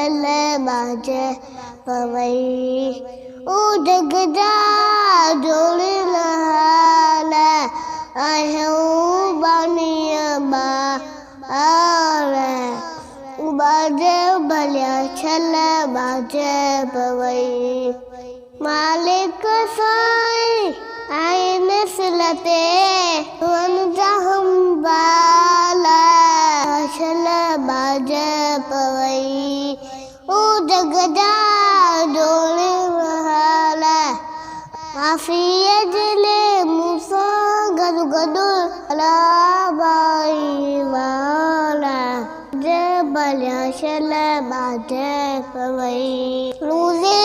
छल बाज पवई ओ जगदा जोड़िल हाल आहियूं बानीअ बाज भलिया छल बाज पवई मालिक साईं आई नस्लते वन जहम बाला छल बाज पवई ओ जगदा जोड़िल हाल आफिया जले मूसा गदु गदु बाई वाला भलिया छल बाज पवई रोज़े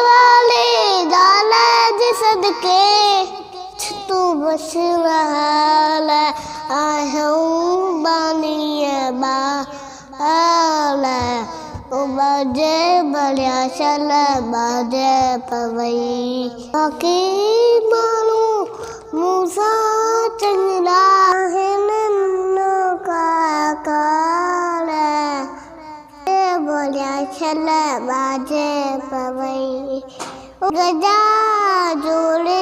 वाले दाला जे सदके तू बस हाल आहियूं बानीअ बाल ओ बाज भलिया छल बाज पवई बाक़ी माण्हू मूंसां चङा आहिनि भलिया छल बाज पवई गजा जोड़े